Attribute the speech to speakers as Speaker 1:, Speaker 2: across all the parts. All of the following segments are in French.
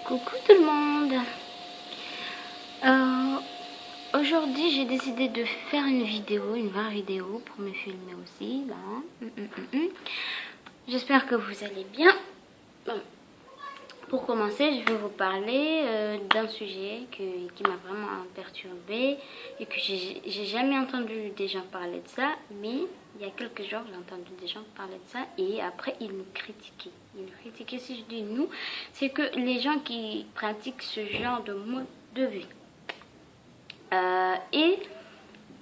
Speaker 1: Coucou tout le monde. Aujourd'hui j'ai décidé de faire une vraie vidéo pour me filmer aussi là. J'espère que vous allez bien. Bon, pour commencer, je vais vous parler d'un sujet qui m'a vraiment perturbée et que j'ai jamais entendu des gens parler de ça, mais il y a quelques jours j'ai entendu des gens parler de ça et après ils nous critiquaient. Ils nous critiquaient, si je dis nous, c'est que les gens qui pratiquent ce genre de mode de vie. Et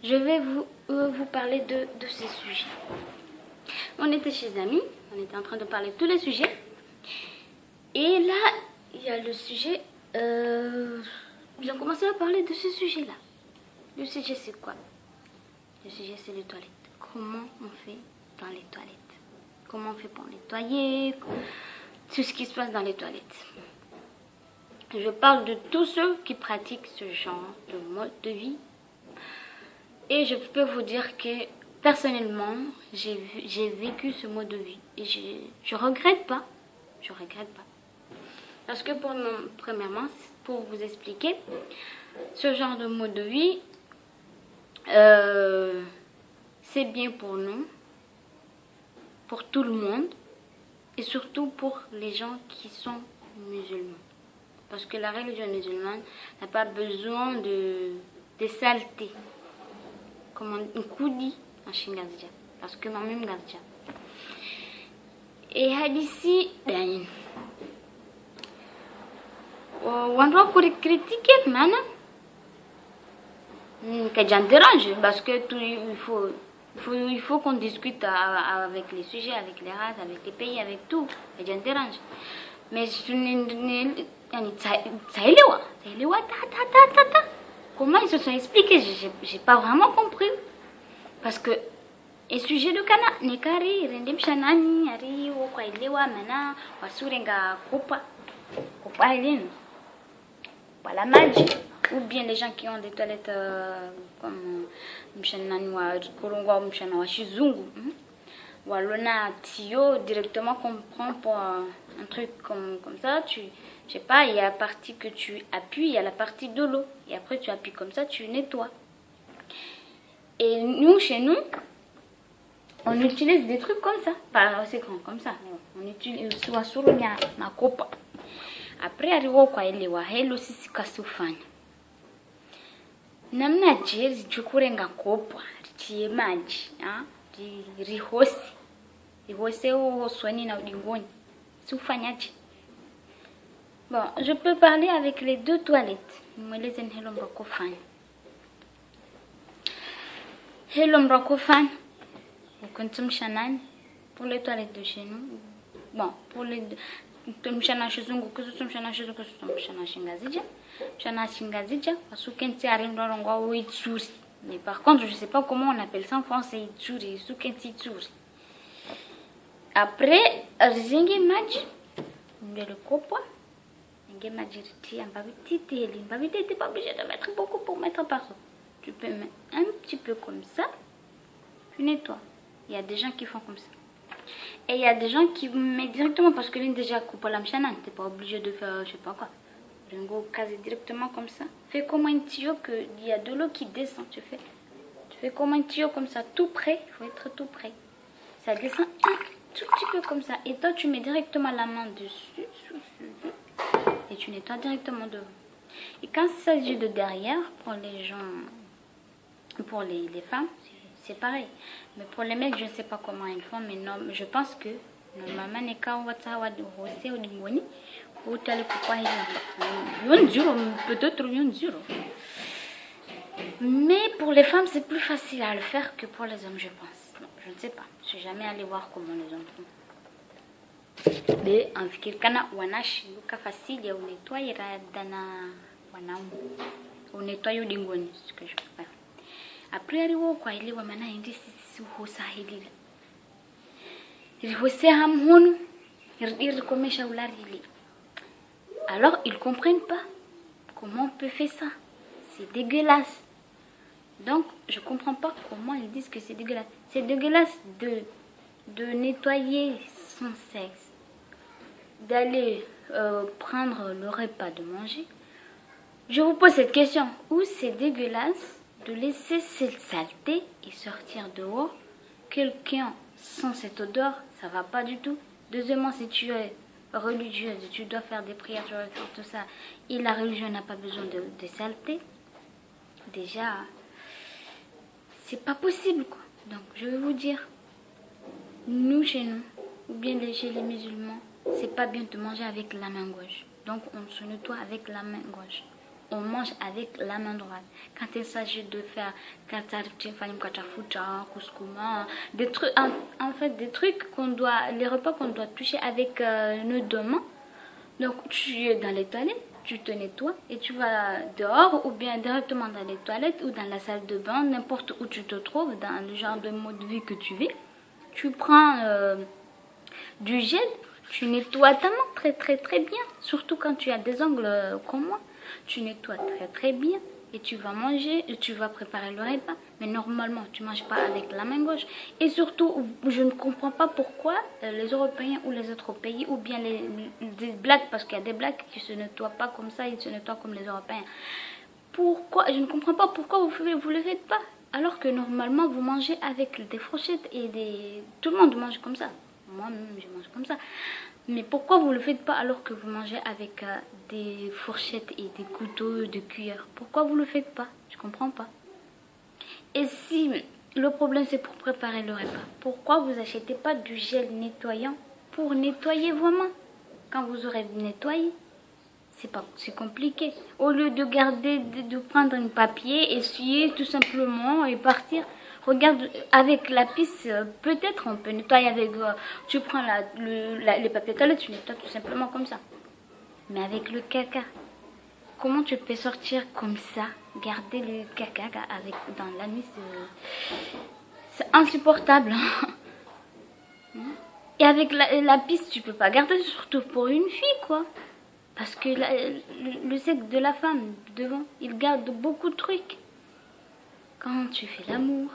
Speaker 1: je vais vous parler de ces sujets. On était chez amis, on était en train de parler de tous les sujets. Et là, il y a le sujet, ils ont commencé à parler de ce sujet-là. Le sujet, c'est quoi? Le sujet, c'est les toilettes. Comment on fait dans les toilettes? Comment on fait pour nettoyer? Tout ce qui se passe dans les toilettes. Je parle de tous ceux qui pratiquent ce genre de mode de vie. Et je peux vous dire que, personnellement, j'ai vécu ce mode de vie. Et je regrette pas. Je regrette pas. Parce que premièrement, pour vous expliquer, ce genre de mode de vie, c'est bien pour nous, pour tout le monde, et surtout pour les gens qui sont musulmans. Parce que la religion musulmane n'a pas besoin de saletés. Comme on dit en Shingadja. Parce que moi-même Gadja. Et hadisi, on doit critiquer maintenant. Que j'en dérange. Parce que il faut qu'on discute avec les sujets, avec les races, avec les pays, avec tout. Que j'en dérange. Mais comment ils se sont expliqués, j'ai pas vraiment compris. Parce que et sujet de kana nekari rendem shanani ari wo kwa ilewa mana wasurenga kopa ilini wala maji, ou bien les gens qui ont des toilettes comme mshanani wa kurungwa mshana wa shizungu walona tio directement qu'on prend pour un truc comme ça, je sais pas, il y a la partie que tu appuies, il y a la partie de l'eau. Et après, tu appuies comme ça, tu nettoies. Et nous, chez nous, on utilise des trucs comme ça. Pas assez grand comme ça. On utilise soit sur ma copa. Après, arrivo kwa ile wa hello sisi kasufanya. Namna jeri jukurenga copa, tie maji, rihose usoni na udingoni. Sufanyaje? Bon, je peux parler avec les deux toilettes. Pour les toilettes de chez nous. Bon, pour les mshana shizungu kususu mshana shizungu kususu mshana shingazija asukenti arindorongwa uitsuri. Mais par contre, je sais pas comment on appelle ça en français, itsuri, sukenti itsuri. Après, zingi maji, le copa. Tu n'es pas obligé de mettre beaucoup pour mettre partout. Tu peux mettre un petit peu comme ça. Tu nettoies. Il y a des gens qui font comme ça. Et il y a des gens qui mettent directement parce que l'une déjà coupe la mchana. Tu n'es pas obligé de faire je sais pas quoi. Ringo caser directement comme ça. Fais comme un tuyau que il y a de l'eau qui descend. Tu fais comme un tuyau comme ça, tout près. Il faut être tout près. Ça descend un tout petit peu comme ça. Et toi, tu mets directement la main dessus. Et tu nettoies directement devant. Et quand il s'agit de derrière, pour les gens, pour les femmes, c'est pareil. Mais pour les mecs, je ne sais pas comment ils font, mais non, je pense que normalement, mais pour les femmes, c'est plus facile à le faire que pour les hommes, je pense. Non, je ne sais pas. Je suis jamais allée voir comment les hommes font. Mais en fikirikana wanashi luka fasili ya unetwaye dana wanaume unetwaye udingoni ce que je peux faire. Après ariwo kwa ile wa mana indi sisi husahilila ilhose hamhunu irdir komesha ularili. Alors ils comprennent pas comment on peut faire ça. C'est dégueulasse. Donc je comprends pas comment ils disent que c'est dégueulasse. C'est dégueulasse de nettoyer son sexe d'aller prendre le repas de manger, je vous pose cette question. Ou c'est dégueulasse de laisser cette saleté et sortir dehors? Quelqu'un sans cette odeur, ça va pas du tout. Deuxièmement, si tu es religieuse, tu dois faire des prières, tu dois faire tout ça, et la religion n'a pas besoin de saleté, déjà, c'est pas possible, quoi. Donc, je vais vous dire, nous, chez nous, ou bien chez les musulmans, c'est pas bien de manger avec la main gauche. Donc, on se nettoie avec la main gauche. On mange avec la main droite. Quand il s'agit de faire des trucs, en fait, des trucs les repas qu'on doit toucher avec nos deux mains. Donc, tu es dans les toilettes, tu te nettoies et tu vas dehors ou bien directement dans les toilettes ou dans la salle de bain, n'importe où tu te trouves, dans le genre de mode de vie que tu vis. Tu prends du gel, tu nettoies ta main très très très bien, surtout quand tu as des ongles comme moi. Tu nettoies très très bien et tu vas manger, tu vas préparer le repas. Mais normalement, tu ne manges pas avec la main gauche. Et surtout, je ne comprends pas pourquoi les Européens ou les autres pays, ou bien les Blacks, parce qu'il y a des Blacks qui se nettoient pas comme ça, ils se nettoient comme les Européens. Pourquoi? Je ne comprends pas pourquoi vous ne le faites pas. Alors que normalement, vous mangez avec des fourchettes et des... Tout le monde mange comme ça. Moi-même, je mange comme ça. Mais pourquoi vous ne le faites pas alors que vous mangez avec des fourchettes et des couteaux, des cuillères? Pourquoi vous ne le faites pas? Je ne comprends pas. Et si le problème c'est pour préparer le repas, pourquoi vous n'achetez pas du gel nettoyant pour nettoyer vos mains? Quand vous aurez nettoyé, c'est compliqué. Au lieu de garder, de prendre un papier, essuyer tout simplement et partir. Regarde, avec la pisse, peut-être on peut nettoyer avec... tu prends les papiers toilettes, tu nettoies tout simplement comme ça. Mais avec le caca, comment tu peux sortir comme ça, garder le caca dans la nuit, c'est insupportable. Et avec la pisse, tu peux pas garder, surtout pour une fille, quoi. Parce que le sexe de la femme, devant, il garde beaucoup de trucs. Quand tu fais l'amour,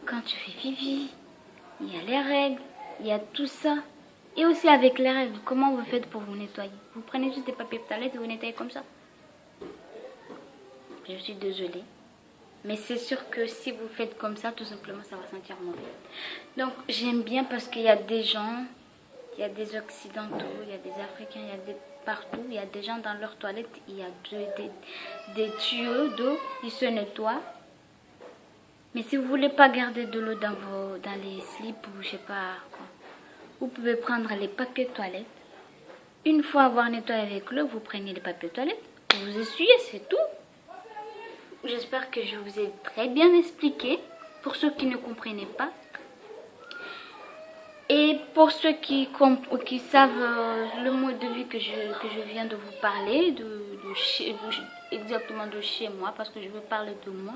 Speaker 1: quand tu fais pipi, il y a les règles, il y a tout ça. Et aussi avec les règles, comment vous faites pour vous nettoyer? Vous prenez juste des papiers toilettes et vous nettoyez comme ça? Je suis désolée. Mais c'est sûr que si vous faites comme ça, tout simplement, ça va sentir mauvais. Donc, j'aime bien parce qu'il y a des gens, il y a des Occidentaux, il y a des Africains, il y a des partout. Il y a des gens dans leurs toilettes, il y a des tuyaux d'eau, ils se nettoient. Mais si vous voulez pas garder de l'eau dans les slips ou je sais pas quoi, vous pouvez prendre les papiers toilettes. Une fois avoir nettoyé avec l'eau, vous prenez les papiers toilettes, vous essuyez, c'est tout. J'espère que je vous ai très bien expliqué. Pour ceux qui ne comprenaient pas. Et pour ceux qui savent le mode de vie que je viens de vous parler, exactement de chez moi, parce que je veux parler de moi.